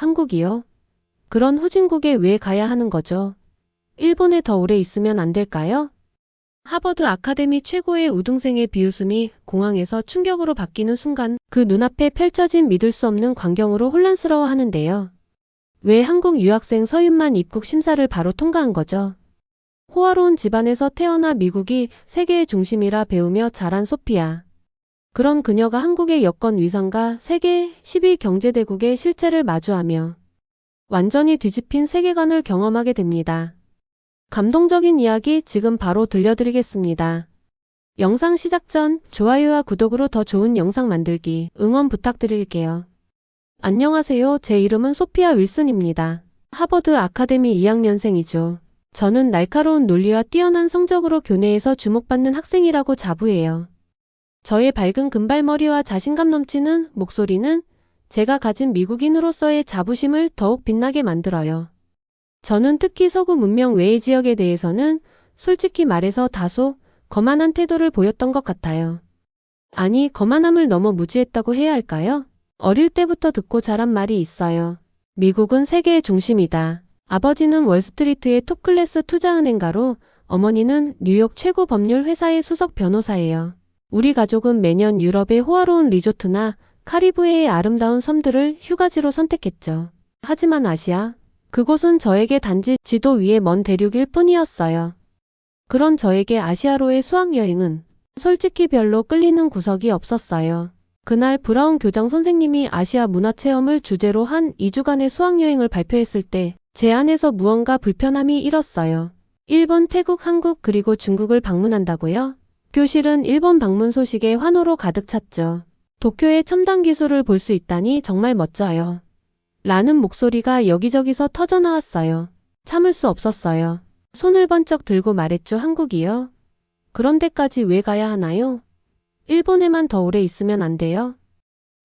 한국이요? 그런 후진국에 왜 가야 하는 거죠? 일본에 더 오래 있으면 안 될까요? 하버드 아카데미 최고의 우등생의 비웃음이 공항에서 충격으로 바뀌는 순간 그 눈앞에 펼쳐진 믿을 수 없는 광경으로 혼란스러워 하는데요. 왜 한국 유학생 서윤만 입국 심사를 바로 통과한 거죠? 호화로운 집안에서 태어나 미국이 세계의 중심이라 배우며 자란 소피아. 그런 그녀가 한국의 여권 위상과 세계 10위 경제대국의 실체를 마주하며 완전히 뒤집힌 세계관을 경험하게 됩니다. 감동적인 이야기 지금 바로 들려드리겠습니다. 영상 시작 전 좋아요와 구독으로 더 좋은 영상 만들기 응원 부탁드릴게요. 안녕하세요. 제 이름은 소피아 윌슨입니다. 하버드 아카데미 2학년생이죠. 저는 날카로운 논리와 뛰어난 성적으로 교내에서 주목받는 학생이라고 자부해요. 저의 밝은 금발머리와 자신감 넘치는 목소리는 제가 가진 미국인으로서의 자부심을 더욱 빛나게 만들어요. 저는 특히 서구 문명 외의 지역에 대해서는 솔직히 말해서 다소 거만한 태도를 보였던 것 같아요. 아니, 거만함을 넘어 무지했다고 해야 할까요? 어릴 때부터 듣고 자란 말이 있어요. 미국은 세계의 중심이다. 아버지는 월스트리트의 톱클래스 투자은행가로 어머니는 뉴욕 최고 법률 회사의 수석 변호사예요. 우리 가족은 매년 유럽의 호화로운 리조트나 카리브해의 아름다운 섬들을 휴가지로 선택했죠. 하지만 아시아, 그곳은 저에게 단지 지도 위의 먼 대륙일 뿐이었어요. 그런 저에게 아시아로의 수학여행은 솔직히 별로 끌리는 구석이 없었어요. 그날 브라운 교장 선생님이 아시아 문화체험을 주제로 한 2주간의 수학여행을 발표했을 때 제 안에서 무언가 불편함이 일었어요. 일본, 태국, 한국 그리고 중국을 방문한다고요? 교실은 일본 방문 소식에 환호로 가득 찼죠. 도쿄의 첨단 기술을 볼 수 있다니 정말 멋져요. 라는 목소리가 여기저기서 터져나왔어요. 참을 수 없었어요. 손을 번쩍 들고 말했죠. 한국이요? 그런 데까지 왜 가야 하나요? 일본에만 더 오래 있으면 안 돼요?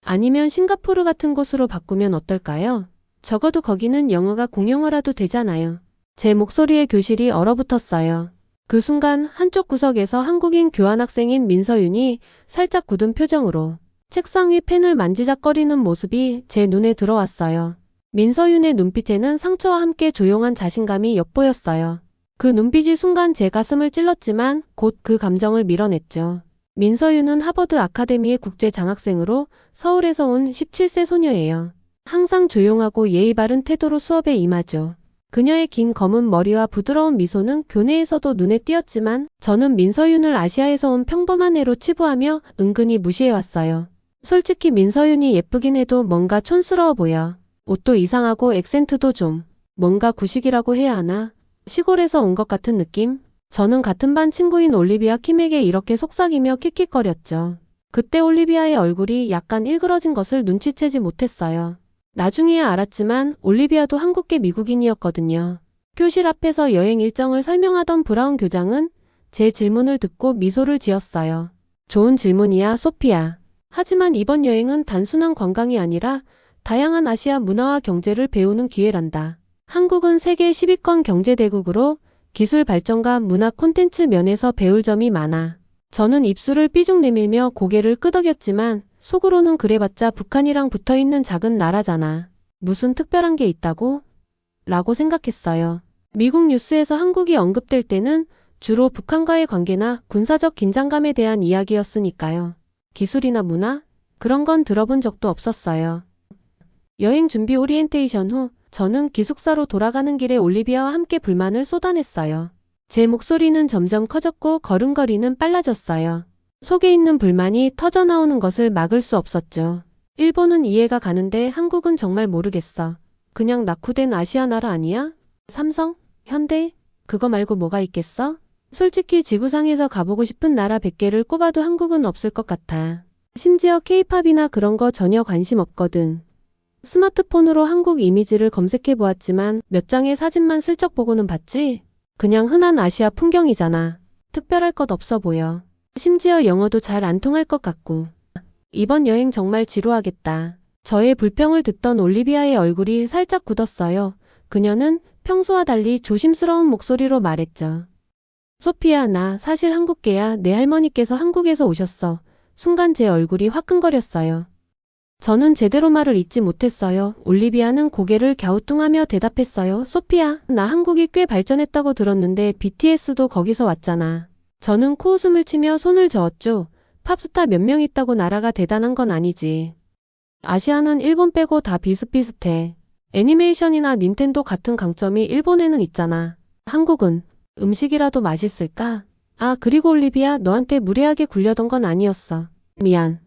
아니면 싱가포르 같은 곳으로 바꾸면 어떨까요? 적어도 거기는 영어가 공용어라도 되잖아요. 제 목소리에 교실이 얼어붙었어요. 그 순간 한쪽 구석에서 한국인 교환학생인 민서윤이 살짝 굳은 표정으로 책상 위 펜을 만지작거리는 모습이 제 눈에 들어왔어요. 민서윤의 눈빛에는 상처와 함께 조용한 자신감이 엿보였어요. 그 눈빛이 순간 제 가슴을 찔렀지만 곧 그 감정을 밀어냈죠. 민서윤은 하버드 아카데미의 국제 장학생으로 서울에서 온 17세 소녀예요. 항상 조용하고 예의 바른 태도로 수업에 임하죠. 그녀의 긴 검은 머리와 부드러운 미소는 교내에서도 눈에 띄었지만 저는 민서윤을 아시아에서 온 평범한 애로 치부하며 은근히 무시해왔어요. 솔직히 민서윤이 예쁘긴 해도 뭔가 촌스러워 보여. 옷도 이상하고 액센트도 좀 뭔가 구식이라고 해야 하나? 시골에서 온 것 같은 느낌? 저는 같은 반 친구인 올리비아 킴에게 이렇게 속삭이며 킥킥거렸죠. 그때 올리비아의 얼굴이 약간 일그러진 것을 눈치채지 못했어요. 나중에야 알았지만 올리비아도 한국계 미국인이었거든요. 교실 앞에서 여행 일정을 설명하던 브라운 교장은 제 질문을 듣고 미소를 지었어요. 좋은 질문이야, 소피아. 하지만 이번 여행은 단순한 관광이 아니라 다양한 아시아 문화와 경제를 배우는 기회란다. 한국은 세계 10위권 경제대국으로 기술 발전과 문화 콘텐츠 면에서 배울 점이 많아. 저는 입술을 삐죽 내밀며 고개를 끄덕였지만 속으로는 그래봤자 북한이랑 붙어있는 작은 나라잖아. 무슨 특별한 게 있다고? 라고 생각했어요. 미국 뉴스에서 한국이 언급될 때는 주로 북한과의 관계나 군사적 긴장감에 대한 이야기였으니까요. 기술이나 문화? 그런 건 들어본 적도 없었어요. 여행 준비 오리엔테이션 후 저는 기숙사로 돌아가는 길에 올리비아와 함께 불만을 쏟아냈어요. 제 목소리는 점점 커졌고 걸음걸이는 빨라졌어요. 속에 있는 불만이 터져나오는 것을 막을 수 없었죠. 일본은 이해가 가는데 한국은 정말 모르겠어. 그냥 낙후된 아시아 나라 아니야? 삼성? 현대? 그거 말고 뭐가 있겠어? 솔직히 지구상에서 가보고 싶은 나라 100개를 꼽아도 한국은 없을 것 같아. 심지어 케이팝이나 그런 거 전혀 관심 없거든. 스마트폰으로 한국 이미지를 검색해 보았지만 몇 장의 사진만 슬쩍 보고는 봤지? 그냥 흔한 아시아 풍경이잖아. 특별할 것 없어 보여. 심지어 영어도 잘 안 통할 것 같고. 이번 여행 정말 지루하겠다. 저의 불평을 듣던 올리비아의 얼굴이 살짝 굳었어요. 그녀는 평소와 달리 조심스러운 목소리로 말했죠. 소피아, 나 사실 한국계야. 내 할머니께서 한국에서 오셨어. 순간 제 얼굴이 화끈거렸어요. 저는 제대로 말을 잇지 못했어요. 올리비아는 고개를 갸우뚱하며 대답했어요. 소피야, 나 한국이 꽤 발전했다고 들었는데 BTS도 거기서 왔잖아. 저는 코웃음을 치며 손을 저었죠. 팝스타 몇 명 있다고 나라가 대단한 건 아니지. 아시아는 일본 빼고 다 비슷비슷해. 애니메이션이나 닌텐도 같은 강점이 일본에는 있잖아. 한국은 음식이라도 맛있을까? 아, 그리고 올리비아, 너한테 무례하게 굴려던 건 아니었어. 미안.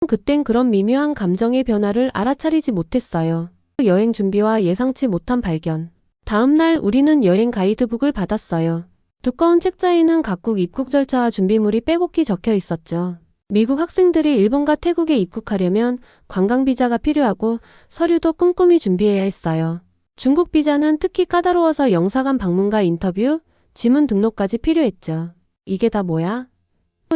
그땐 그런 미묘한 감정의 변화를 알아차리지 못했어요. 여행 준비와 예상치 못한 발견. 다음 날 우리는 여행 가이드북을 받았어요. 두꺼운 책자에는 각국 입국 절차와 준비물이 빼곡히 적혀 있었죠. 미국 학생들이 일본과 태국에 입국하려면 관광 비자가 필요하고 서류도 꼼꼼히 준비해야 했어요. 중국 비자는 특히 까다로워서 영사관 방문과 인터뷰, 지문 등록까지 필요했죠. 이게 다 뭐야?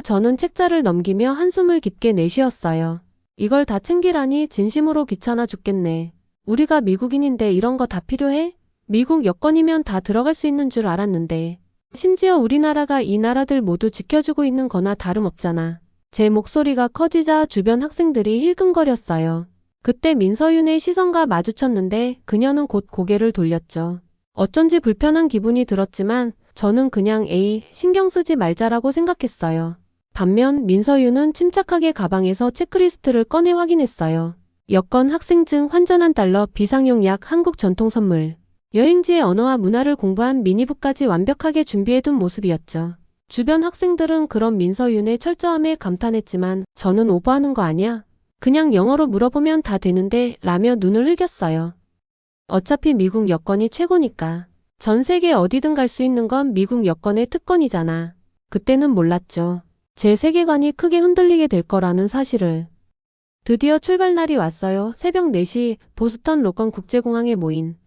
저는 책자를 넘기며 한숨을 깊게 내쉬었어요. 이걸 다 챙기라니 진심으로 귀찮아 죽겠네. 우리가 미국인인데 이런 거 다 필요해? 미국 여권이면 다 들어갈 수 있는 줄 알았는데. 심지어 우리나라가 이 나라들 모두 지켜주고 있는 거나 다름없잖아. 제 목소리가 커지자 주변 학생들이 힐끔거렸어요. 그때 민서윤의 시선과 마주쳤는데 그녀는 곧 고개를 돌렸죠. 어쩐지 불편한 기분이 들었지만 저는 그냥 에이, 신경 쓰지 말자라고 생각했어요. 반면 민서윤은 침착하게 가방에서 체크리스트를 꺼내 확인했어요. 여권, 학생증, 환전한 달러, 비상용 약, 한국 전통 선물. 여행지의 언어와 문화를 공부한 미니북까지 완벽하게 준비해둔 모습이었죠. 주변 학생들은 그런 민서윤의 철저함에 감탄했지만 저는 오버하는 거 아니야? 그냥 영어로 물어보면 다 되는데 라며 눈을 흘겼어요. 어차피 미국 여권이 최고니까. 전 세계 어디든 갈 수 있는 건 미국 여권의 특권이잖아. 그때는 몰랐죠. 제 세계관이 크게 흔들리게 될 거라는 사실을. 드디어 출발날이 왔어요. 새벽 4시 보스턴 로건 국제공항에 모인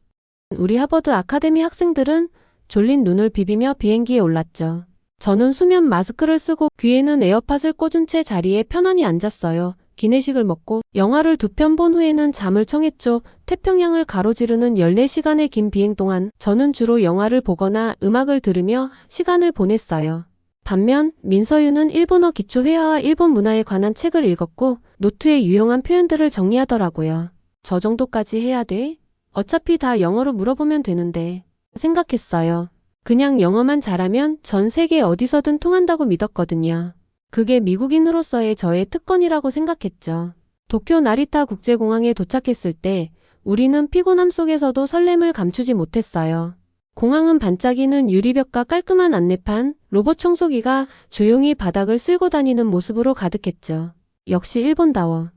우리 하버드 아카데미 학생들은 졸린 눈을 비비며 비행기에 올랐죠. 저는 수면 마스크를 쓰고 귀에는 에어팟을 꽂은 채 자리에 편안히 앉았어요. 기내식을 먹고 영화를 2편 본 후에는 잠을 청했죠. 태평양을 가로지르는 14시간의 긴 비행 동안 저는 주로 영화를 보거나 음악을 들으며 시간을 보냈어요. 반면 민서윤은 일본어 기초 회화와 일본 문화에 관한 책을 읽었고 노트에 유용한 표현들을 정리하더라고요. 저 정도까지 해야 돼? 어차피 다 영어로 물어보면 되는데 생각했어요. 그냥 영어만 잘하면 전 세계 어디서든 통한다고 믿었거든요. 그게 미국인으로서의 저의 특권이라고 생각했죠. 도쿄 나리타 국제공항에 도착했을 때 우리는 피곤함 속에서도 설렘을 감추지 못했어요. 공항은 반짝이는 유리벽과 깔끔한 안내판, 로봇 청소기가 조용히 바닥을 쓸고 다니는 모습으로 가득했죠. 역시 일본다워.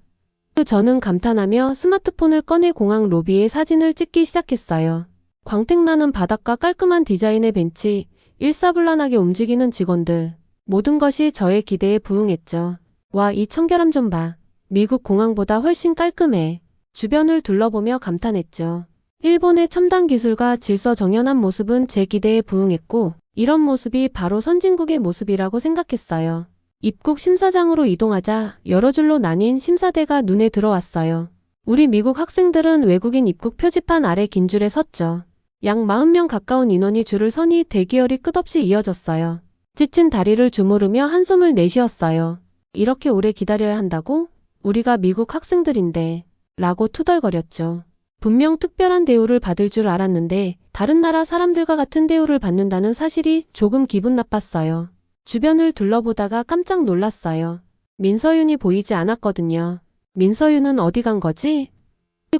저는 감탄하며 스마트폰을 꺼내 공항 로비에 사진을 찍기 시작했어요. 광택나는 바닥과 깔끔한 디자인의 벤치, 일사불란하게 움직이는 직원들. 모든 것이 저의 기대에 부응했죠. 와, 이 청결함 좀 봐. 미국 공항보다 훨씬 깔끔해. 주변을 둘러보며 감탄했죠. 일본의 첨단 기술과 질서 정연한 모습은 제 기대에 부응했고 이런 모습이 바로 선진국의 모습이라고 생각했어요. 입국 심사장으로 이동하자 여러 줄로 나뉜 심사대가 눈에 들어왔어요. 우리 미국 학생들은 외국인 입국 표지판 아래 긴 줄에 섰죠. 약 40명 가까운 인원이 줄을 서니 대기열이 끝없이 이어졌어요. 지친 다리를 주무르며 한숨을 내쉬었어요. 이렇게 오래 기다려야 한다고? 우리가 미국 학생들인데 라고 투덜거렸죠. 분명 특별한 대우를 받을 줄 알았는데 다른 나라 사람들과 같은 대우를 받는다는 사실이 조금 기분 나빴어요. 주변을 둘러보다가 깜짝 놀랐어요. 민서윤이 보이지 않았거든요. 민서윤은 어디 간 거지?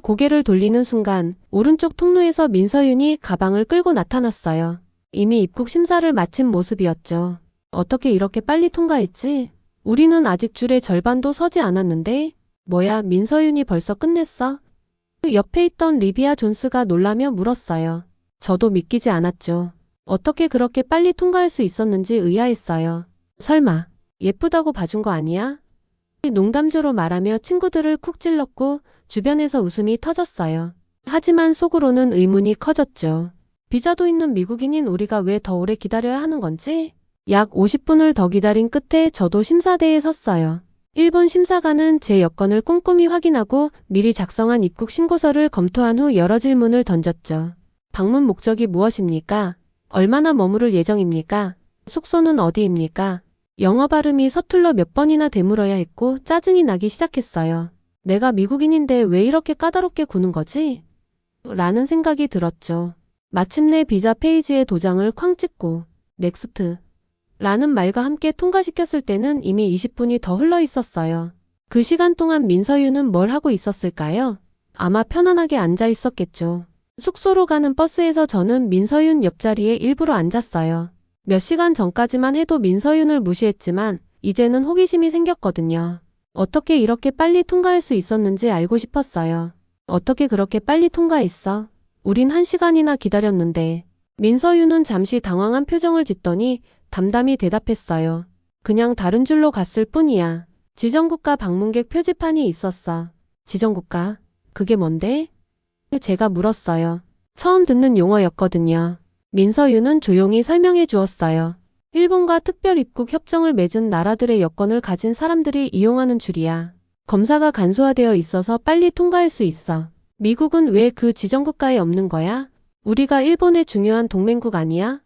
고개를 돌리는 순간 오른쪽 통로에서 민서윤이 가방을 끌고 나타났어요. 이미 입국 심사를 마친 모습이었죠. 어떻게 이렇게 빨리 통과했지? 우리는 아직 줄의 절반도 서지 않았는데? 뭐야, 민서윤이 벌써 끝냈어? 옆에 있던 리비아 존스가 놀라며 물었어요. 저도 믿기지 않았죠. 어떻게 그렇게 빨리 통과할 수 있었는지 의아했어요. 설마 예쁘다고 봐준 거 아니야? 농담조로 말하며 친구들을 쿡 찔렀고 주변에서 웃음이 터졌어요. 하지만 속으로는 의문이 커졌죠. 비자도 있는 미국인인 우리가 왜 더 오래 기다려야 하는 건지? 약 50분을 더 기다린 끝에 저도 심사대에 섰어요. 일본 심사관은 제 여권을 꼼꼼히 확인하고 미리 작성한 입국 신고서를 검토한 후 여러 질문을 던졌죠. 방문 목적이 무엇입니까? 얼마나 머무를 예정입니까? 숙소는 어디입니까? 영어 발음이 서툴러 몇 번이나 되물어야 했고 짜증이 나기 시작했어요. 내가 미국인인데 왜 이렇게 까다롭게 구는 거지? 라는 생각이 들었죠. 마침내 비자 페이지에 도장을 쾅 찍고 넥스트 라는 말과 함께 통과시켰을 때는 이미 20분이 더 흘러 있었어요. 그 시간 동안 민서윤은 뭘 하고 있었을까요? 아마 편안하게 앉아 있었겠죠. 숙소로 가는 버스에서 저는 민서윤 옆자리에 일부러 앉았어요. 몇 시간 전까지만 해도 민서윤을 무시했지만 이제는 호기심이 생겼거든요. 어떻게 이렇게 빨리 통과할 수 있었는지 알고 싶었어요. 어떻게 그렇게 빨리 통과했어? 우린 1시간이나 기다렸는데. 민서윤은 잠시 당황한 표정을 짓더니 담담히 대답했어요. 그냥 다른 줄로 갔을 뿐이야. 지정국가 방문객 표지판이 있었어. 지정국가? 그게 뭔데? 제가 물었어요. 처음 듣는 용어였거든요. 민서윤은 조용히 설명해 주었어요. 일본과 특별 입국 협정을 맺은 나라들의 여권을 가진 사람들이 이용하는 줄이야. 검사가 간소화되어 있어서 빨리 통과할 수 있어. 미국은 왜 그 지정국가에 없는 거야? 우리가 일본의 중요한 동맹국 아니야?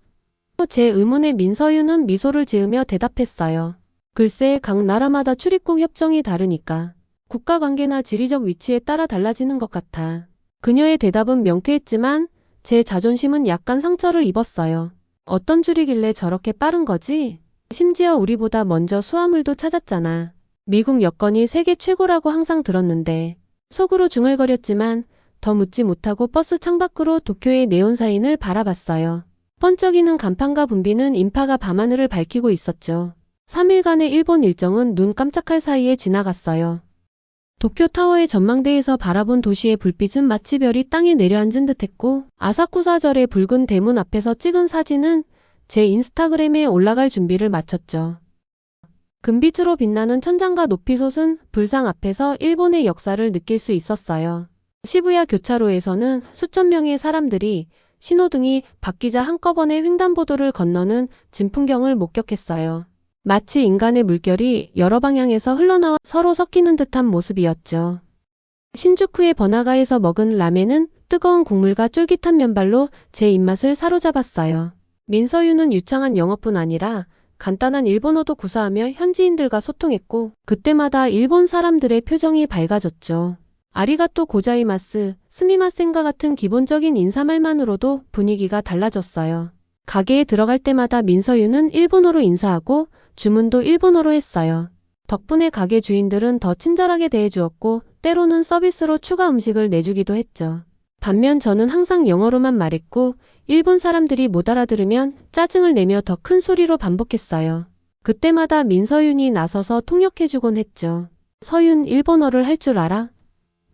제 의문에 민서윤은 미소를 지으며 대답했어요. 글쎄, 각 나라마다 출입국 협정이 다르니까. 국가 관계나 지리적 위치에 따라 달라지는 것 같아. 그녀의 대답은 명쾌했지만 제 자존심은 약간 상처를 입었어요. 어떤 줄이길래 저렇게 빠른 거지? 심지어 우리보다 먼저 수화물도 찾았잖아. 미국 여권이 세계 최고라고 항상 들었는데. 속으로 중얼거렸지만 더 묻지 못하고 버스 창밖으로 도쿄의 네온사인을 바라봤어요. 번쩍이는 간판과 분비는 인파가 밤하늘을 밝히고 있었죠. 3일간의 일본 일정은 눈 깜짝할 사이에 지나갔어요. 도쿄타워의 전망대에서 바라본 도시의 불빛은 마치 별이 땅에 내려앉은 듯했고 아사쿠사절의 붉은 대문 앞에서 찍은 사진은 제 인스타그램에 올라갈 준비를 마쳤죠. 금빛으로 빛나는 천장과 높이 솟은 불상 앞에서 일본의 역사를 느낄 수 있었어요. 시부야 교차로에서는 수천 명의 사람들이 신호등이 바뀌자 한꺼번에 횡단보도를 건너는 진풍경을 목격했어요. 마치 인간의 물결이 여러 방향에서 흘러나와 서로 섞이는 듯한 모습이었죠. 신주쿠의 번화가에서 먹은 라멘은 뜨거운 국물과 쫄깃한 면발로 제 입맛을 사로잡았어요. 민서윤은 유창한 영어뿐 아니라 간단한 일본어도 구사하며 현지인들과 소통했고 그때마다 일본 사람들의 표정이 밝아졌죠. 아리가또 고자이마스, 스미마센과 같은 기본적인 인사말만으로도 분위기가 달라졌어요. 가게에 들어갈 때마다 민서윤은 일본어로 인사하고 주문도 일본어로 했어요. 덕분에 가게 주인들은 더 친절하게 대해주었고 때로는 서비스로 추가 음식을 내주기도 했죠. 반면 저는 항상 영어로만 말했고 일본 사람들이 못 알아들으면 짜증을 내며 더 큰 소리로 반복했어요. 그때마다 민서윤이 나서서 통역해주곤 했죠. 서윤, 일본어를 할 줄 알아?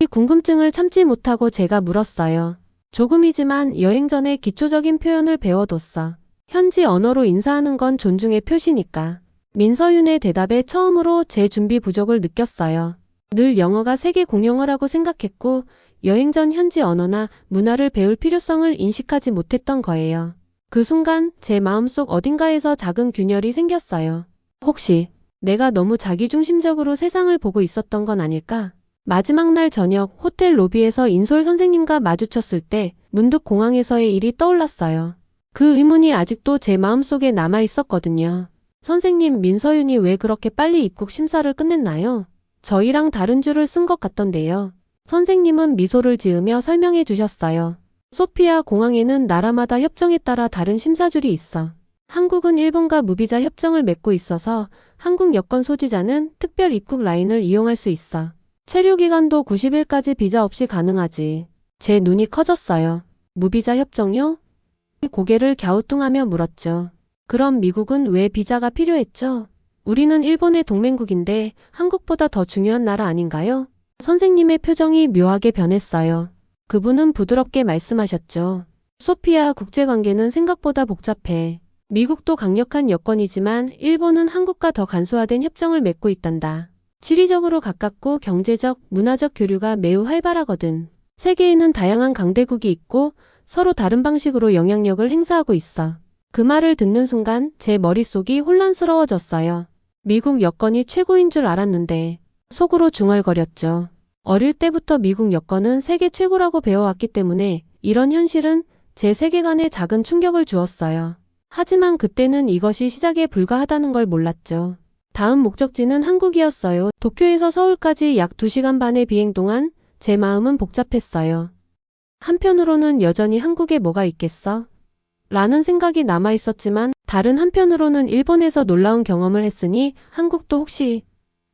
이 궁금증을 참지 못하고 제가 물었어요. 조금이지만 여행 전에 기초적인 표현을 배워뒀어. 현지 언어로 인사하는 건 존중의 표시니까. 민서윤의 대답에 처음으로 제 준비 부족을 느꼈어요. 늘 영어가 세계 공용어라고 생각했고 여행 전 현지 언어나 문화를 배울 필요성을 인식하지 못했던 거예요. 그 순간 제 마음속 어딘가에서 작은 균열이 생겼어요. 혹시 내가 너무 자기중심적으로 세상을 보고 있었던 건 아닐까? 마지막 날 저녁 호텔 로비에서 인솔 선생님과 마주쳤을 때 문득 공항에서의 일이 떠올랐어요. 그 의문이 아직도 제 마음속에 남아 있었거든요. 선생님, 민서윤이 왜 그렇게 빨리 입국 심사를 끝냈나요? 저희랑 다른 줄을 쓴 것 같던데요. 선생님은 미소를 지으며 설명해 주셨어요. 소피아 공항에는 나라마다 협정에 따라 다른 심사줄이 있어. 한국은 일본과 무비자 협정을 맺고 있어서 한국 여권 소지자는 특별 입국 라인을 이용할 수 있어. 체류 기간도 90일까지 비자 없이 가능하지. 제 눈이 커졌어요. 무비자 협정요? 고개를 갸우뚱하며 물었죠. 그럼 미국은 왜 비자가 필요했죠? 우리는 일본의 동맹국인데 한국보다 더 중요한 나라 아닌가요? 선생님의 표정이 묘하게 변했어요. 그분은 부드럽게 말씀하셨죠. 소피아, 국제관계는 생각보다 복잡해. 미국도 강력한 여건이지만 일본은 한국과 더 간소화된 협정을 맺고 있단다. 지리적으로 가깝고 경제적, 문화적 교류가 매우 활발하거든. 세계에는 다양한 강대국이 있고 서로 다른 방식으로 영향력을 행사하고 있어. 그 말을 듣는 순간 제 머릿속이 혼란스러워졌어요. 미국 여건이 최고인 줄 알았는데 속으로 중얼거렸죠. 어릴 때부터 미국 여건은 세계 최고라고 배워왔기 때문에 이런 현실은 제 세계관에 작은 충격을 주었어요. 하지만 그때는 이것이 시작에 불과하다는 걸 몰랐죠. 다음 목적지는 한국이었어요. 도쿄에서 서울까지 약 2시간 반의 비행 동안 제 마음은 복잡했어요. 한편으로는 여전히 한국에 뭐가 있겠어? 라는 생각이 남아있었지만 다른 한편으로는 일본에서 놀라운 경험을 했으니 한국도 혹시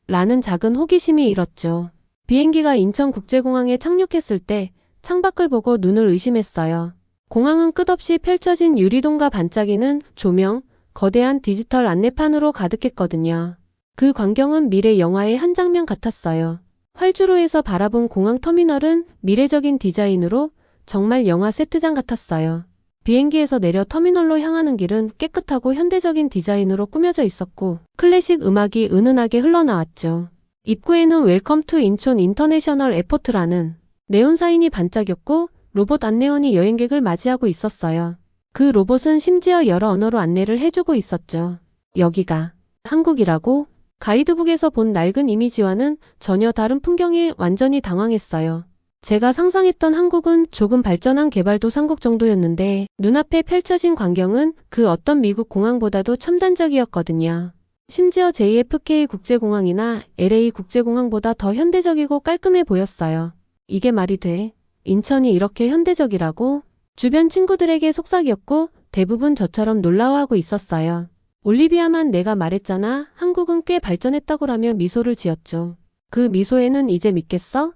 라는 작은 호기심이 일었죠. 비행기가 인천국제공항에 착륙했을 때 창밖을 보고 눈을 의심했어요. 공항은 끝없이 펼쳐진 유리동과 반짝이는 조명, 거대한 디지털 안내판으로 가득했거든요. 그 광경은 미래 영화의 한 장면 같았어요. 활주로에서 바라본 공항 터미널은 미래적인 디자인으로 정말 영화 세트장 같았어요. 비행기에서 내려 터미널로 향하는 길은 깨끗하고 현대적인 디자인으로 꾸며져 있었고 클래식 음악이 은은하게 흘러나왔죠. 입구에는 웰컴 투 인촌 인터내셔널 에포트라는 네온사인이 반짝였고 로봇 안내원이 여행객을 맞이하고 있었어요. 그 로봇은 심지어 여러 언어로 안내를 해주고 있었죠. 여기가 한국이라고? 가이드북에서 본 낡은 이미지와는 전혀 다른 풍경에 완전히 당황했어요. 제가 상상했던 한국은 조금 발전한 개발도상국 정도였는데 눈앞에 펼쳐진 광경은 그 어떤 미국 공항보다도 첨단적이었거든요. 심지어 JFK 국제공항이나 LA 국제공항보다 더 현대적이고 깔끔해 보였어요. 이게 말이 돼? 인천이 이렇게 현대적이라고? 주변 친구들에게 속삭였고 대부분 저처럼 놀라워하고 있었어요. 올리비아만 내가 말했잖아. 한국은 꽤 발전했다고라며 미소를 지었죠. 그 미소에는 이제 믿겠어?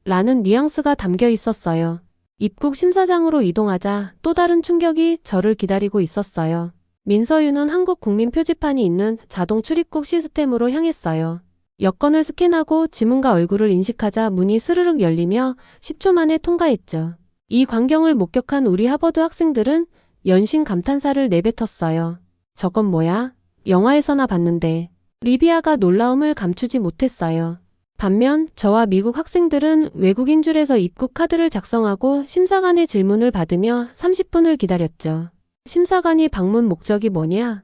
라는 뉘앙스가 담겨 있었어요. 입국 심사장으로 이동하자 또 다른 충격이 저를 기다리고 있었어요. 민서유는 한국 국민 표지판이 있는 자동 출입국 시스템으로 향했어요. 여권을 스캔하고 지문과 얼굴을 인식하자 문이 스르륵 열리며 10초 만에 통과했죠. 이 광경을 목격한 우리 하버드 학생들은 연신 감탄사를 내뱉었어요. 저건 뭐야? 영화에서나 봤는데. 리비아가 놀라움을 감추지 못했어요. 반면 저와 미국 학생들은 외국인 줄에서 입국 카드를 작성하고 심사관의 질문을 받으며 30분을 기다렸죠. 심사관이 방문 목적이 뭐냐?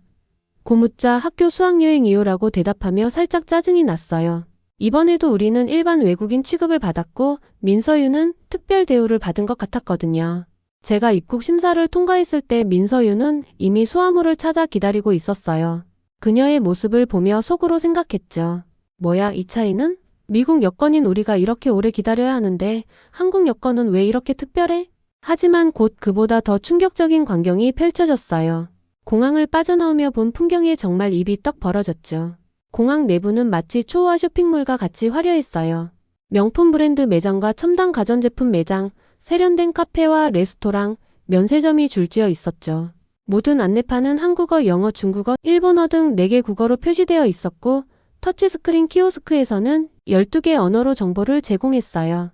고 묻자 학교 수학여행이요라고 대답하며 살짝 짜증이 났어요. 이번에도 우리는 일반 외국인 취급을 받았고 민서유는 특별 대우를 받은 것 같았거든요. 제가 입국 심사를 통과했을 때 민서유는 이미 수화물을 찾아 기다리고 있었어요. 그녀의 모습을 보며 속으로 생각했죠. 뭐야, 이 차이는? 미국 여권인 우리가 이렇게 오래 기다려야 하는데 한국 여권은 왜 이렇게 특별해? 하지만 곧 그보다 더 충격적인 광경이 펼쳐졌어요. 공항을 빠져나오며 본 풍경에 정말 입이 떡 벌어졌죠. 공항 내부는 마치 초호화 쇼핑몰과 같이 화려했어요. 명품 브랜드 매장과 첨단 가전제품 매장, 세련된 카페와 레스토랑, 면세점이 줄지어 있었죠. 모든 안내판은 한국어, 영어, 중국어, 일본어 등 4개 국어로 표시되어 있었고 터치스크린 키오스크에서는 12개 언어로 정보를 제공했어요.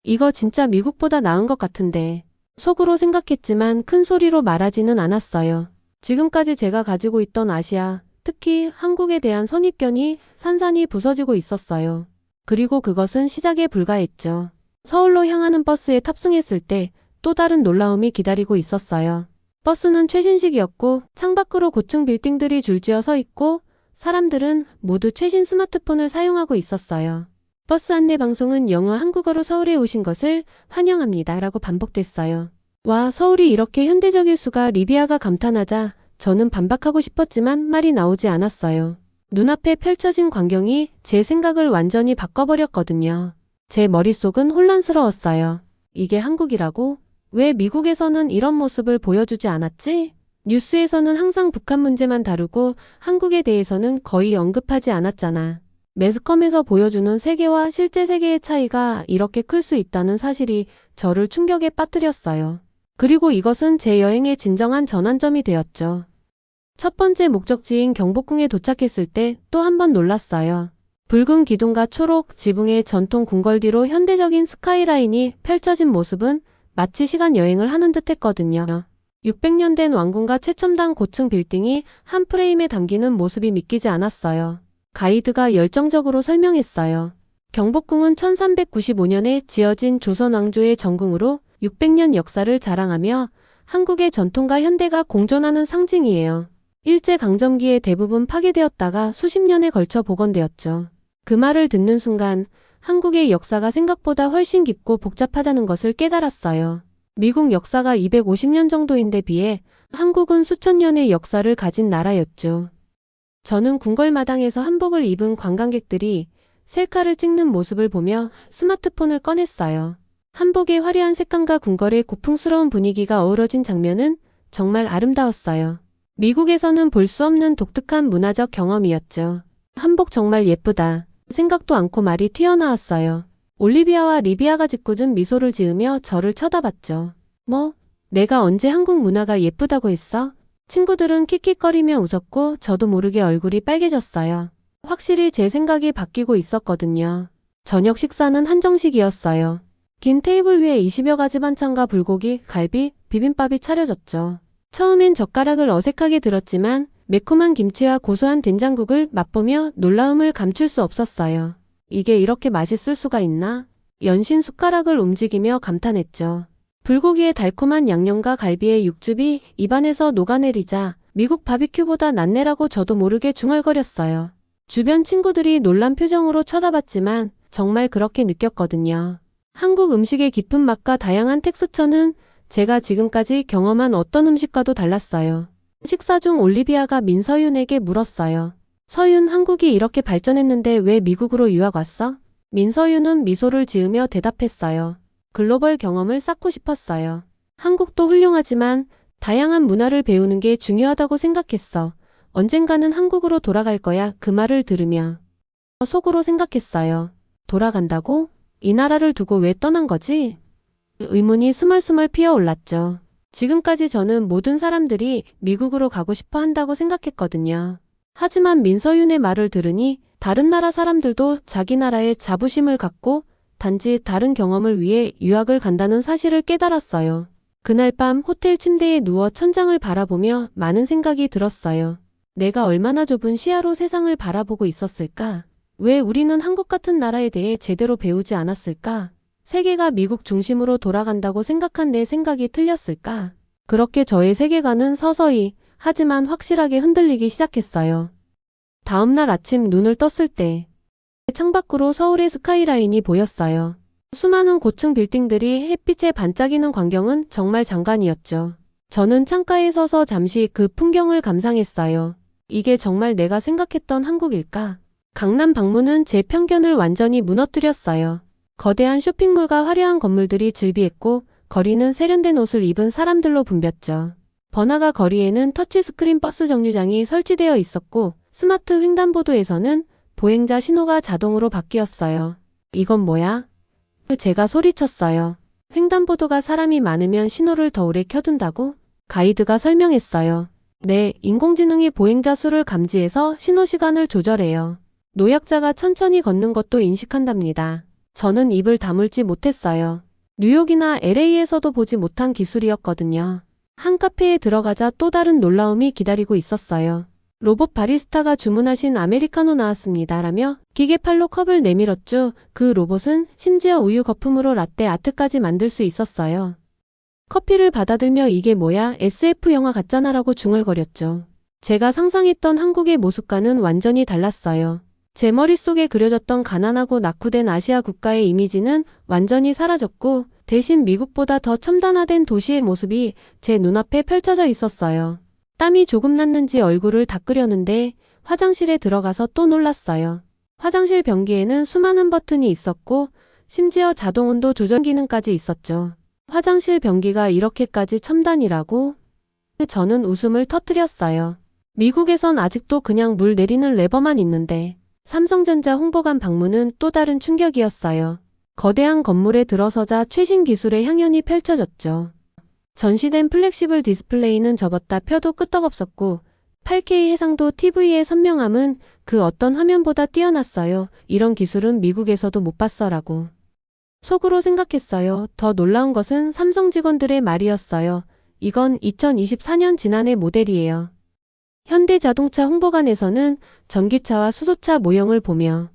이거 진짜 미국보다 나은 것 같은데 속으로 생각했지만 큰 소리로 말하지는 않았어요. 지금까지 제가 가지고 있던 아시아, 특히 한국에 대한 선입견이 산산이 부서지고 있었어요. 그리고 그것은 시작에 불과했죠. 서울로 향하는 버스에 탑승했을 때 또 다른 놀라움이 기다리고 있었어요. 버스는 최신식이었고 창밖으로 고층 빌딩들이 줄지어 서 있고 사람들은 모두 최신 스마트폰을 사용하고 있었어요. 버스 안내 방송은 영어 한국어로 서울에 오신 것을 환영합니다 라고 반복됐어요. 와, 서울이 이렇게 현대적일 수가. 리비아가 감탄하자 저는 반박하고 싶었지만 말이 나오지 않았어요. 눈앞에 펼쳐진 광경이 제 생각을 완전히 바꿔버렸거든요. 제 머릿속은 혼란스러웠어요. 이게 한국이라고? 왜 미국에서는 이런 모습을 보여주지 않았지? 뉴스에서는 항상 북한 문제만 다루고 한국에 대해서는 거의 언급하지 않았잖아. 매스컴에서 보여주는 세계와 실제 세계의 차이가 이렇게 클 수 있다는 사실이 저를 충격에 빠뜨렸어요. 그리고 이것은 제 여행의 진정한 전환점이 되었죠. 첫 번째 목적지인 경복궁에 도착했을 때 또 한 번 놀랐어요. 붉은 기둥과 초록 지붕의 전통 궁궐 뒤로 현대적인 스카이라인이 펼쳐진 모습은 마치 시간 여행을 하는 듯 했거든요. 600년 된 왕궁과 최첨단 고층 빌딩이 한 프레임에 담기는 모습이 믿기지 않았어요. 가이드가 열정적으로 설명했어요. 경복궁은 1395년에 지어진 조선 왕조의 정궁으로 600년 역사를 자랑하며 한국의 전통과 현대가 공존하는 상징이에요. 일제강점기에 대부분 파괴되었다가 수십 년에 걸쳐 복원되었죠. 그 말을 듣는 순간 한국의 역사가 생각보다 훨씬 깊고 복잡하다는 것을 깨달았어요. 미국 역사가 250년 정도인데 비해 한국은 수천 년의 역사를 가진 나라였죠. 저는 궁궐마당에서 한복을 입은 관광객들이 셀카를 찍는 모습을 보며 스마트폰을 꺼냈어요. 한복의 화려한 색감과 궁궐의 고풍스러운 분위기가 어우러진 장면은 정말 아름다웠어요. 미국에서는 볼 수 없는 독특한 문화적 경험이었죠. 한복 정말 예쁘다. 생각도 않고 말이 튀어나왔어요. 올리비아와 리비아가 짓궂은 미소를 지으며 저를 쳐다봤죠. 뭐? 내가 언제 한국 문화가 예쁘다고 했어? 친구들은 킥킥거리며 웃었고 저도 모르게 얼굴이 빨개졌어요. 확실히 제 생각이 바뀌고 있었거든요. 저녁 식사는 한정식이었어요. 긴 테이블 위에 20여 가지 반찬과 불고기, 갈비, 비빔밥이 차려졌죠. 처음엔 젓가락을 어색하게 들었지만 매콤한 김치와 고소한 된장국을 맛보며 놀라움을 감출 수 없었어요. 이게 이렇게 맛있을 수가 있나? 연신 숟가락을 움직이며 감탄했죠. 불고기의 달콤한 양념과 갈비의 육즙이 입안에서 녹아내리자 미국 바비큐보다 낫네라고 저도 모르게 중얼거렸어요. 주변 친구들이 놀란 표정으로 쳐다봤지만 정말 그렇게 느꼈거든요. 한국 음식의 깊은 맛과 다양한 텍스처는 제가 지금까지 경험한 어떤 음식과도 달랐어요. 식사 중 올리비아가 민서윤에게 물었어요. 서윤, 한국이 이렇게 발전했는데 왜 미국으로 유학 왔어? 민서윤은 미소를 지으며 대답했어요. 글로벌 경험을 쌓고 싶었어요. 한국도 훌륭하지만 다양한 문화를 배우는 게 중요하다고 생각했어. 언젠가는 한국으로 돌아갈 거야. 그 말을 들으며 속으로 생각했어요. 돌아간다고? 이 나라를 두고 왜 떠난 거지? 의문이 스멀스멀 피어올랐죠. 지금까지 저는 모든 사람들이 미국으로 가고 싶어 한다고 생각했거든요. 하지만 민서윤의 말을 들으니 다른 나라 사람들도 자기 나라에 자부심을 갖고 단지 다른 경험을 위해 유학을 간다는 사실을 깨달았어요. 그날 밤 호텔 침대에 누워 천장을 바라보며 많은 생각이 들었어요. 내가 얼마나 좁은 시야로 세상을 바라보고 있었을까? 왜 우리는 한국 같은 나라에 대해 제대로 배우지 않았을까? 세계가 미국 중심으로 돌아간다고 생각한 내 생각이 틀렸을까? 그렇게 저의 세계관은 서서히 하지만 확실하게 흔들리기 시작했어요. 다음 날 아침 눈을 떴을 때 창밖으로 서울의 스카이라인이 보였어요. 수많은 고층 빌딩들이 햇빛에 반짝이는 광경은 정말 장관이었죠. 저는 창가에 서서 잠시 그 풍경을 감상했어요. 이게 정말 내가 생각했던 한국일까? 강남 방문은 제 편견을 완전히 무너뜨렸어요. 거대한 쇼핑몰과 화려한 건물들이 즐비했고 거리는 세련된 옷을 입은 사람들로 붐볐죠. 번화가 거리에는 터치스크린 버스 정류장이 설치되어 있었고 스마트 횡단보도에서는 보행자 신호가 자동으로 바뀌었어요. 이건 뭐야? 제가 소리쳤어요. 횡단보도가 사람이 많으면 신호를 더 오래 켜둔다고? 가이드가 설명했어요. 네, 인공지능이 보행자 수를 감지해서 신호 시간을 조절해요. 노약자가 천천히 걷는 것도 인식한답니다. 저는 입을 다물지 못했어요. 뉴욕이나 LA에서도 보지 못한 기술이었거든요. 한 카페에 들어가자 또 다른 놀라움이 기다리고 있었어요. 로봇 바리스타가 주문하신 아메리카노 나왔습니다. 라며 기계팔로 컵을 내밀었죠. 그 로봇은 심지어 우유 거품으로 라떼 아트까지 만들 수 있었어요. 커피를 받아들며 이게 뭐야? SF 영화 같잖아 라고 중얼거렸죠. 제가 상상했던 한국의 모습과는 완전히 달랐어요. 제 머릿속에 그려졌던 가난하고 낙후된 아시아 국가의 이미지는 완전히 사라졌고 대신 미국보다 더 첨단화된 도시의 모습이 제 눈앞에 펼쳐져 있었어요. 땀이 조금 났는지 얼굴을 닦으려는데 화장실에 들어가서 또 놀랐어요. 화장실 변기에는 수많은 버튼이 있었고 심지어 자동 온도 조절 기능까지 있었죠. 화장실 변기가 이렇게까지 첨단이라고? 저는 웃음을 터뜨렸어요. 미국에선 아직도 그냥 물 내리는 레버만 있는데 삼성전자 홍보관 방문은 또 다른 충격이었어요. 거대한 건물에 들어서자 최신 기술의 향연이 펼쳐졌죠. 전시된 플렉시블 디스플레이는 접었다 펴도 끄떡없었고 8K 해상도 TV의 선명함은 그 어떤 화면보다 뛰어났어요. 이런 기술은 미국에서도 못 봤어라고. 속으로 생각했어요. 더 놀라운 것은 삼성 직원들의 말이었어요. 이건 2024년 지난해 모델이에요. 현대자동차 홍보관에서는 전기차와 수소차 모형을 보며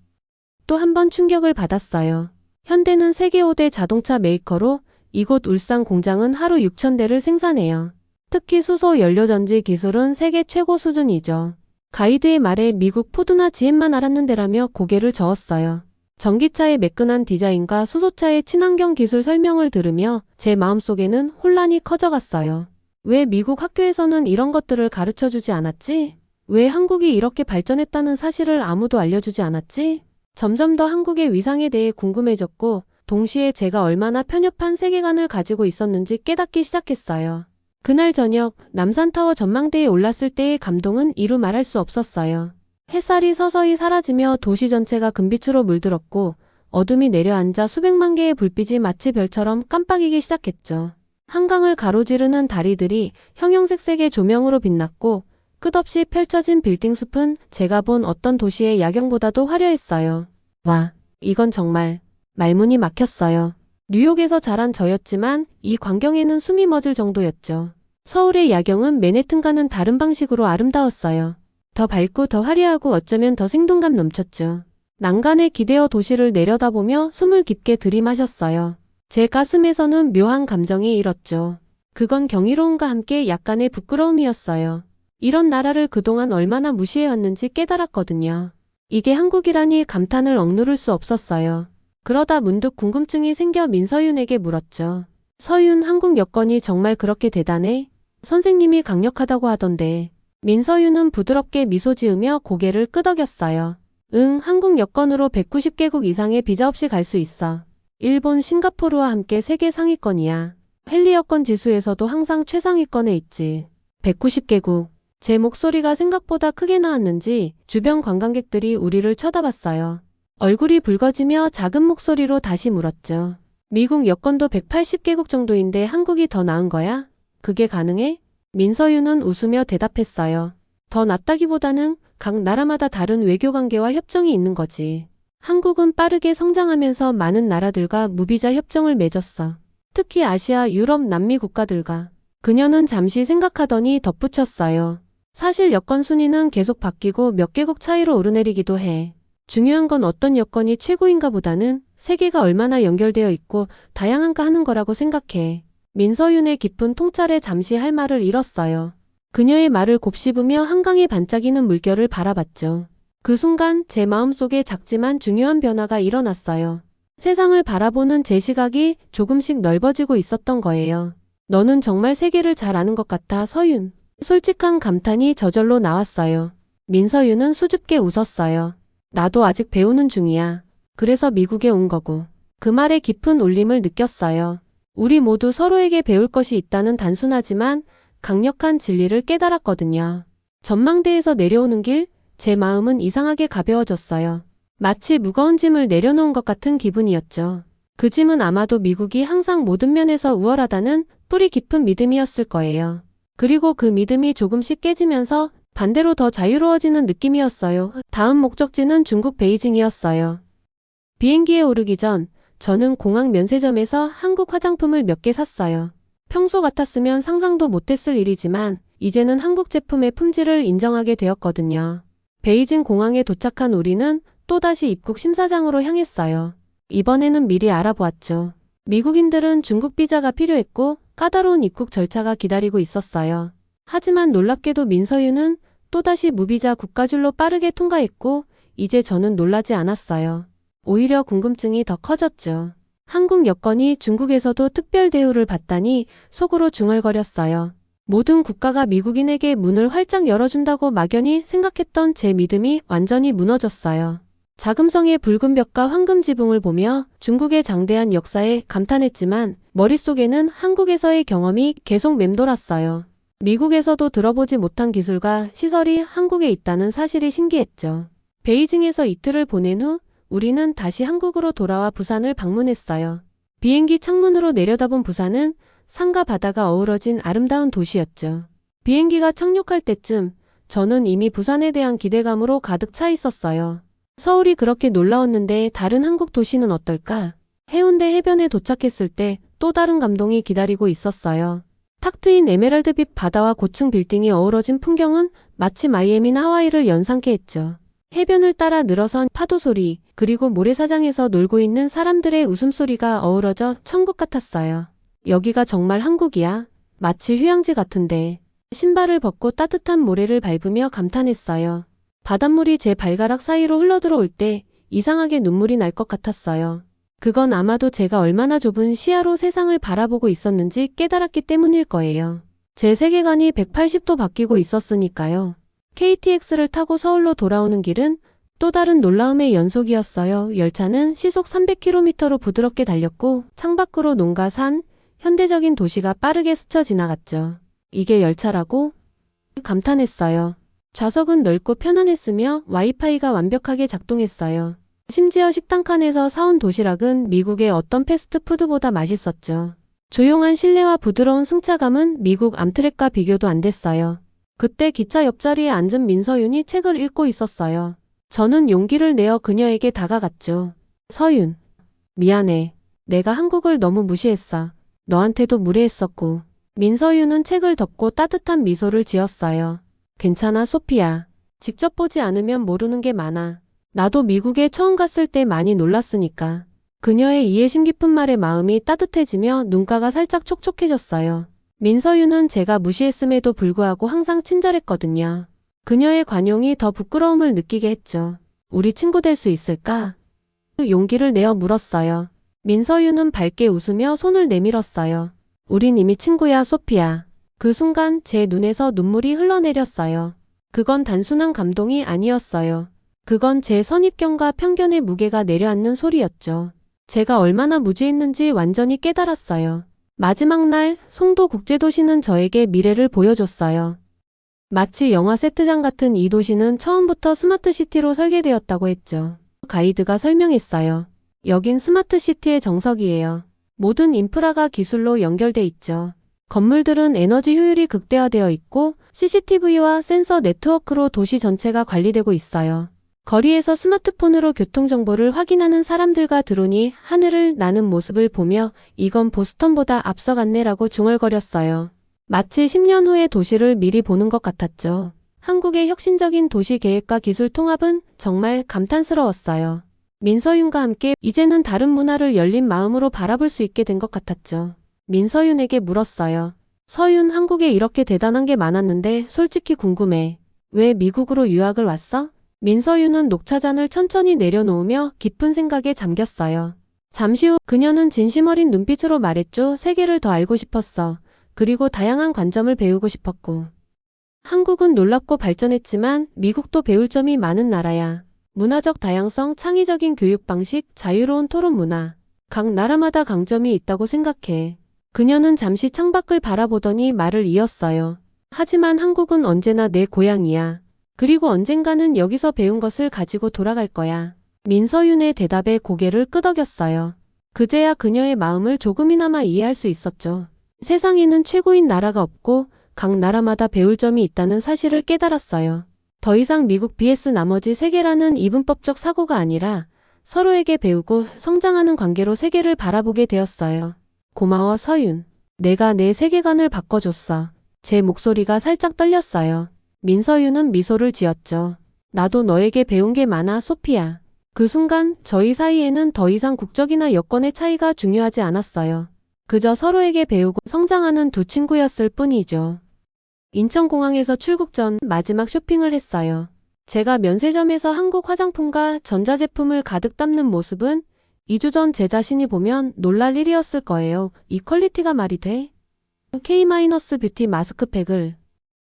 또 한 번 충격을 받았어요. 현대는 세계 5대 자동차 메이커로 이곳 울산 공장은 하루 6,000대를 생산해요. 특히 수소 연료전지 기술은 세계 최고 수준이죠. 가이드의 말에 미국 포드나 GM만 알았는데라며 고개를 저었어요. 전기차의 매끈한 디자인과 수소차의 친환경 기술 설명을 들으며 제 마음속에는 혼란이 커져갔어요. 왜 미국 학교에서는 이런 것들을 가르쳐주지 않았지? 왜 한국이 이렇게 발전했다는 사실을 아무도 알려주지 않았지? 점점 더 한국의 위상에 대해 궁금해졌고, 동시에 제가 얼마나 편협한 세계관을 가지고 있었는지 깨닫기 시작했어요. 그날 저녁 남산타워 전망대에 올랐을 때의 감동은 이루 말할 수 없었어요. 햇살이 서서히 사라지며 도시 전체가 금빛으로 물들었고 어둠이 내려앉아 수백만 개의 불빛이 마치 별처럼 깜빡이기 시작했죠. 한강을 가로지르는 다리들이 형형색색의 조명으로 빛났고 끝없이 펼쳐진 빌딩 숲은 제가 본 어떤 도시의 야경보다도 화려했어요. 와, 이건 정말 말문이 막혔어요. 뉴욕에서 자란 저였지만 이 광경에는 숨이 멎을 정도였죠. 서울의 야경은 맨해튼과는 다른 방식으로 아름다웠어요. 더 밝고 더 화려하고 어쩌면 더 생동감 넘쳤죠. 난간에 기대어 도시를 내려다보며 숨을 깊게 들이마셨어요. 제 가슴에서는 묘한 감정이 일었죠. 그건 경이로움과 함께 약간의 부끄러움이었어요. 이런 나라를 그동안 얼마나 무시해왔는지 깨달았거든요. 이게 한국이라니 감탄을 억누를 수 없었어요. 그러다 문득 궁금증이 생겨 민서윤에게 물었죠. 서윤, 한국 여건이 정말 그렇게 대단해? 선생님이 강력하다고 하던데. 민서윤은 부드럽게 미소 지으며 고개를 끄덕였어요. 응, 한국 여건으로 190개국 이상의 비자 없이 갈 수 있어. 일본, 싱가포르와 함께 세계 상위권이야. 헨리 여건 지수에서도 항상 최상위권에 있지. 190개국. 제 목소리가 생각보다 크게 나왔는지 주변 관광객들이 우리를 쳐다봤어요. 얼굴이 붉어지며 작은 목소리로 다시 물었죠. 미국 여권도 180개국 정도인데 한국이 더 나은 거야? 그게 가능해? 민서윤은 웃으며 대답했어요. 더 낫다기보다는 각 나라마다 다른 외교관계와 협정이 있는 거지. 한국은 빠르게 성장하면서 많은 나라들과 무비자 협정을 맺었어. 특히 아시아, 유럽, 남미 국가들과. 그녀는 잠시 생각하더니 덧붙였어요. 사실 여권 순위는 계속 바뀌고 몇 개국 차이로 오르내리기도 해. 중요한 건 어떤 여건이 최고인가 보다는 세계가 얼마나 연결되어 있고 다양한가 하는 거라고 생각해. 민서윤의 깊은 통찰에 잠시 할 말을 잃었어요. 그녀의 말을 곱씹으며 한강에 반짝이는 물결을 바라봤죠. 그 순간 제 마음속에 작지만 중요한 변화가 일어났어요. 세상을 바라보는 제 시각이 조금씩 넓어지고 있었던 거예요. 너는 정말 세계를 잘 아는 것 같아, 서윤. 솔직한 감탄이 저절로 나왔어요. 민서윤은 수줍게 웃었어요. 나도 아직 배우는 중이야. 그래서 미국에 온 거고. 그 말에 깊은 울림을 느꼈어요. 우리 모두 서로에게 배울 것이 있다는 단순하지만 강력한 진리를 깨달았거든요. 전망대에서 내려오는 길, 제 마음은 이상하게 가벼워졌어요. 마치 무거운 짐을 내려놓은 것 같은 기분이었죠. 그 짐은 아마도 미국이 항상 모든 면에서 우월하다는 뿌리 깊은 믿음이었을 거예요. 그리고 그 믿음이 조금씩 깨지면서 반대로 더 자유로워지는 느낌이었어요. 다음 목적지는 중국 베이징이었어요. 비행기에 오르기 전 저는 공항 면세점에서 한국 화장품을 몇 개 샀어요. 평소 같았으면 상상도 못했을 일이지만 이제는 한국 제품의 품질을 인정하게 되었거든요. 베이징 공항에 도착한 우리는 또다시 입국 심사장으로 향했어요. 이번에는 미리 알아보았죠. 미국인들은 중국 비자가 필요했고 까다로운 입국 절차가 기다리고 있었어요. 하지만 놀랍게도 민서윤은 또다시 무비자 국가줄로 빠르게 통과했고 이제 저는 놀라지 않았어요. 오히려 궁금증이 더 커졌죠. 한국 여권이 중국에서도 특별 대우를 받다니 속으로 중얼거렸어요. 모든 국가가 미국인에게 문을 활짝 열어준다고 막연히 생각했던 제 믿음이 완전히 무너졌어요. 자금성의 붉은 벽과 황금 지붕을 보며 중국의 장대한 역사에 감탄했지만 머릿속에는 한국에서의 경험이 계속 맴돌았어요. 미국에서도 들어보지 못한 기술과 시설이 한국에 있다는 사실이 신기했죠. 베이징에서 이틀을 보낸 후 우리는 다시 한국으로 돌아와 부산을 방문했어요. 비행기 창문으로 내려다본 부산은 산과 바다가 어우러진 아름다운 도시였죠. 비행기가 착륙할 때쯤 저는 이미 부산에 대한 기대감으로 가득 차 있었어요. 서울이 그렇게 놀라웠는데 다른 한국 도시는 어떨까? 해운대 해변에 도착했을 때 또 다른 감동이 기다리고 있었어요. 탁 트인 에메랄드빛 바다와 고층 빌딩이 어우러진 풍경은 마치 마이애미나 하와이를 연상케 했죠. 해변을 따라 늘어선 파도 소리, 그리고 모래사장에서 놀고 있는 사람들의 웃음소리가 어우러져 천국 같았어요. 여기가 정말 한국이야. 마치 휴양지 같은데. 신발을 벗고 따뜻한 모래를 밟으며 감탄했어요. 바닷물이 제 발가락 사이로 흘러들어올 때 이상하게 눈물이 날 것 같았어요. 그건 아마도 제가 얼마나 좁은 시야로 세상을 바라보고 있었는지 깨달았기 때문일 거예요. 제 세계관이 180도 바뀌고 있었으니까요. KTX를 타고 서울로 돌아오는 길은 또 다른 놀라움의 연속이었어요. 열차는 시속 300km로 부드럽게 달렸고 창밖으로 농가, 산, 현대적인 도시가 빠르게 스쳐 지나갔죠. 이게 열차라고? 감탄했어요. 좌석은 넓고 편안했으며 와이파이가 완벽하게 작동했어요. 심지어 식당 칸에서 사온 도시락은 미국의 어떤 패스트푸드보다 맛있었죠. 조용한 실내와 부드러운 승차감은 미국 암트랙과 비교도 안 됐어요. 그때 기차 옆자리에 앉은 민서윤이 책을 읽고 있었어요. 저는 용기를 내어 그녀에게 다가갔죠. 서윤, 미안해. 내가 한국을 너무 무시했어. 너한테도 무례했었고. 민서윤은 책을 덮고 따뜻한 미소를 지었어요. 괜찮아, 소피야. 직접 보지 않으면 모르는 게 많아. 나도 미국에 처음 갔을 때 많이 놀랐으니까. 그녀의 이해심 깊은 말에 마음이 따뜻해지며 눈가가 살짝 촉촉해졌어요. 민서윤은 제가 무시했음에도 불구하고 항상 친절했거든요. 그녀의 관용이 더 부끄러움을 느끼게 했죠. 우리 친구 될 수 있을까? 용기를 내어 물었어요. 민서윤은 밝게 웃으며 손을 내밀었어요. 우린 이미 친구야, 소피야. 그 순간 제 눈에서 눈물이 흘러내렸어요. 그건 단순한 감동이 아니었어요. 그건 제 선입견과 편견의 무게가 내려앉는 소리였죠. 제가 얼마나 무지했는지 완전히 깨달았어요. 마지막 날 송도 국제도시는 저에게 미래를 보여줬어요. 마치 영화 세트장 같은 이 도시는 처음부터 스마트시티로 설계되었다고 했죠. 가이드가 설명했어요. 여긴 스마트시티의 정석이에요. 모든 인프라가 기술로 연결돼 있죠. 건물들은 에너지 효율이 극대화되어 있고 CCTV와 센서 네트워크로 도시 전체가 관리되고 있어요. 거리에서 스마트폰으로 교통정보를 확인하는 사람들과 드론이 하늘을 나는 모습을 보며 이건 보스턴보다 앞서갔네라고 중얼거렸어요. 마치 10년 후의 도시를 미리 보는 것 같았죠. 한국의 혁신적인 도시 계획과 기술 통합은 정말 감탄스러웠어요. 민서윤과 함께 이제는 다른 문화를 열린 마음으로 바라볼 수 있게 된 것 같았죠. 민서윤에게 물었어요. 서윤, 한국에 이렇게 대단한 게 많았는데 솔직히 궁금해. 왜 미국으로 유학을 왔어? 민서윤은 녹차잔을 천천히 내려놓으며 깊은 생각에 잠겼어요. 잠시 후 그녀는 진심 어린 눈빛으로 말했죠. 세계를 더 알고 싶었어. 그리고 다양한 관점을 배우고 싶었고. 한국은 놀랍고 발전했지만 미국도 배울 점이 많은 나라야. 문화적 다양성, 창의적인 교육 방식, 자유로운 토론 문화. 각 나라마다 강점이 있다고 생각해. 그녀는 잠시 창밖을 바라보더니 말을 이었어요. 하지만 한국은 언제나 내 고향이야. 그리고 언젠가는 여기서 배운 것을 가지고 돌아갈 거야. 민서윤의 대답에 고개를 끄덕였어요. 그제야 그녀의 마음을 조금이나마 이해할 수 있었죠. 세상에는 최고인 나라가 없고 각 나라마다 배울 점이 있다는 사실을 깨달았어요. 더 이상 미국 vs 나머지 세계라는 이분법적 사고가 아니라 서로에게 배우고 성장하는 관계로 세계를 바라보게 되었어요. 고마워, 서윤. 내가 내 세계관을 바꿔줬어. 제 목소리가 살짝 떨렸어요. 민서윤은 미소를 지었죠. 나도 너에게 배운 게 많아, 소피야. 그 순간 저희 사이에는 더 이상 국적이나 여권의 차이가 중요하지 않았어요. 그저 서로에게 배우고 성장하는 두 친구였을 뿐이죠. 인천공항에서 출국 전 마지막 쇼핑을 했어요. 제가 면세점에서 한국 화장품과 전자제품을 가득 담는 모습은 2주 전 제 자신이 보면 놀랄 일이었을 거예요. 이 퀄리티가 말이 돼? K-뷰티 마스크팩을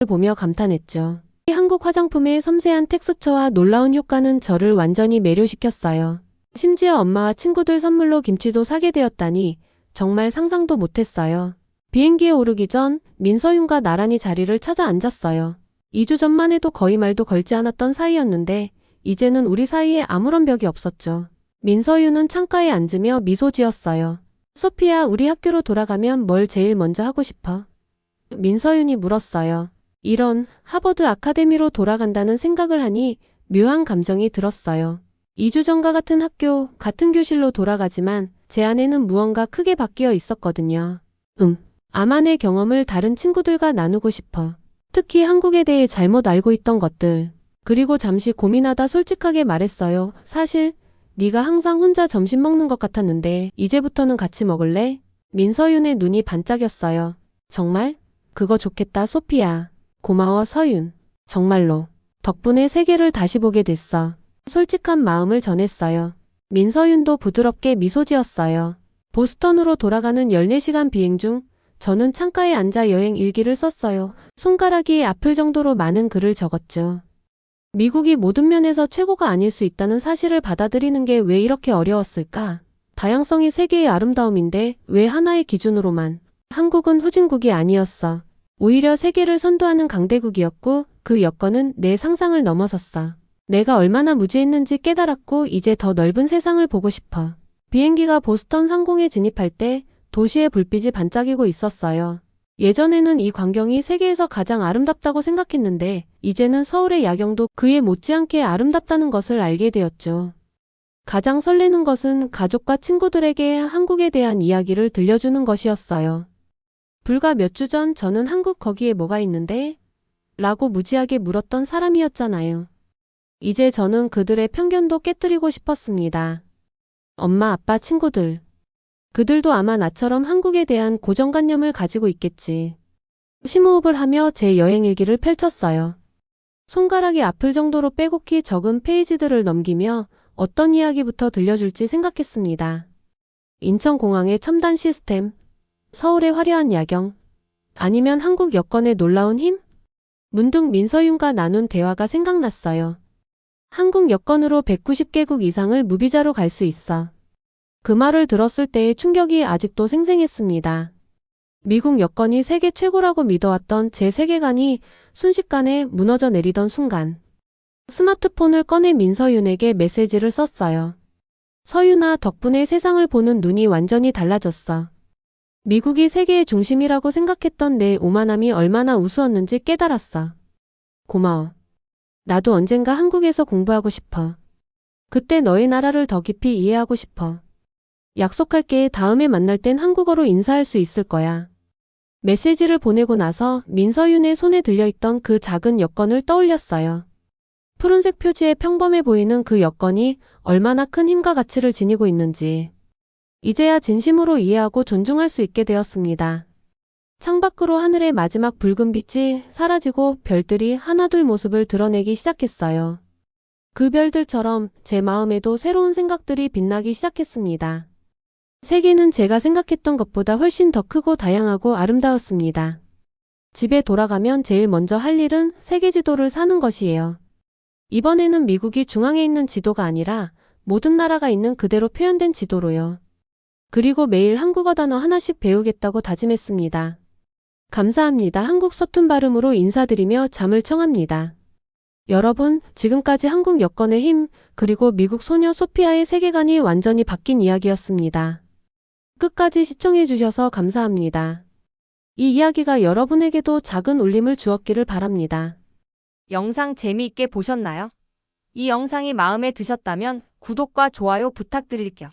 보며 감탄했죠. 한국 화장품의 섬세한 텍스처와 놀라운 효과는 저를 완전히 매료시켰어요. 심지어 엄마와 친구들 선물로 김치도 사게 되었다니 정말 상상도 못했어요. 비행기에 오르기 전 민서윤과 나란히 자리를 찾아 앉았어요. 2주 전만 해도 거의 말도 걸지 않았던 사이였는데 이제는 우리 사이에 아무런 벽이 없었죠. 민서윤은 창가에 앉으며 미소 지었어요. 소피야, 우리 학교로 돌아가면 뭘 제일 먼저 하고 싶어? 민서윤이 물었어요. 이런 하버드 아카데미로 돌아간다는 생각을 하니 묘한 감정이 들었어요. 2주 전과 같은 학교, 같은 교실로 돌아가지만 제 안에는 무언가 크게 바뀌어 있었거든요. 아마 내 경험을 다른 친구들과 나누고 싶어. 특히 한국에 대해 잘못 알고 있던 것들. 그리고 잠시 고민하다 솔직하게 말했어요. 사실 네가 항상 혼자 점심 먹는 것 같았는데 이제부터는 같이 먹을래? 민서윤의 눈이 반짝였어요. 정말? 그거 좋겠다, 소피야. 고마워, 서윤. 정말로. 덕분에 세계를 다시 보게 됐어. 솔직한 마음을 전했어요. 민서윤도 부드럽게 미소 지었어요. 보스턴으로 돌아가는 14시간 비행 중 저는 창가에 앉아 여행 일기를 썼어요. 손가락이 아플 정도로 많은 글을 적었죠. 미국이 모든 면에서 최고가 아닐 수 있다는 사실을 받아들이는 게 왜 이렇게 어려웠을까? 다양성이 세계의 아름다움인데 왜 하나의 기준으로만? 한국은 후진국이 아니었어. 오히려 세계를 선도하는 강대국이었고 그 여건은 내 상상을 넘어섰어. 내가 얼마나 무지했는지 깨달았고 이제 더 넓은 세상을 보고 싶어. 비행기가 보스턴 상공에 진입할 때 도시의 불빛이 반짝이고 있었어요. 예전에는 이 광경이 세계에서 가장 아름답다고 생각했는데 이제는 서울의 야경도 그에 못지않게 아름답다는 것을 알게 되었죠. 가장 설레는 것은 가족과 친구들에게 한국에 대한 이야기를 들려주는 것이었어요. 불과 몇 주 전 저는 한국 거기에 뭐가 있는데? 라고 무지하게 물었던 사람이었잖아요. 이제 저는 그들의 편견도 깨뜨리고 싶었습니다. 엄마, 아빠, 친구들. 그들도 아마 나처럼 한국에 대한 고정관념을 가지고 있겠지. 심호흡을 하며 제 여행일기를 펼쳤어요. 손가락이 아플 정도로 빼곡히 적은 페이지들을 넘기며 어떤 이야기부터 들려줄지 생각했습니다. 인천공항의 첨단 시스템, 서울의 화려한 야경, 아니면 한국 여권의 놀라운 힘? 문득 민서윤과 나눈 대화가 생각났어요. 한국 여권으로 190개국 이상을 무비자로 갈 수 있어. 그 말을 들었을 때의 충격이 아직도 생생했습니다. 미국 여권이 세계 최고라고 믿어왔던 제 세계관이 순식간에 무너져 내리던 순간 스마트폰을 꺼내 민서윤에게 메시지를 썼어요. 서윤아, 덕분에 세상을 보는 눈이 완전히 달라졌어. 미국이 세계의 중심이라고 생각했던 내 오만함이 얼마나 우스웠는지 깨달았어. 고마워. 나도 언젠가 한국에서 공부하고 싶어. 그때 너의 나라를 더 깊이 이해하고 싶어. 약속할게. 다음에 만날 땐 한국어로 인사할 수 있을 거야. 메시지를 보내고 나서 민서윤의 손에 들려있던 그 작은 여권을 떠올렸어요. 푸른색 표지에 평범해 보이는 그 여권이 얼마나 큰 힘과 가치를 지니고 있는지 이제야 진심으로 이해하고 존중할 수 있게 되었습니다. 창밖으로 하늘의 마지막 붉은 빛이 사라지고 별들이 하나둘 모습을 드러내기 시작했어요. 그 별들처럼 제 마음에도 새로운 생각들이 빛나기 시작했습니다. 세계는 제가 생각했던 것보다 훨씬 더 크고 다양하고 아름다웠습니다. 집에 돌아가면 제일 먼저 할 일은 세계 지도를 사는 것이에요. 이번에는 미국이 중앙에 있는 지도가 아니라 모든 나라가 있는 그대로 표현된 지도로요. 그리고 매일 한국어 단어 하나씩 배우겠다고 다짐했습니다. 감사합니다. 한국 서툰 발음으로 인사드리며 잠을 청합니다. 여러분, 지금까지 한국 여권의 힘, 그리고 미국 소녀 소피아의 세계관이 완전히 바뀐 이야기였습니다. 끝까지 시청해주셔서 감사합니다. 이 이야기가 여러분에게도 작은 울림을 주었기를 바랍니다. 영상 재미있게 보셨나요? 이 영상이 마음에 드셨다면 구독과 좋아요 부탁드릴게요.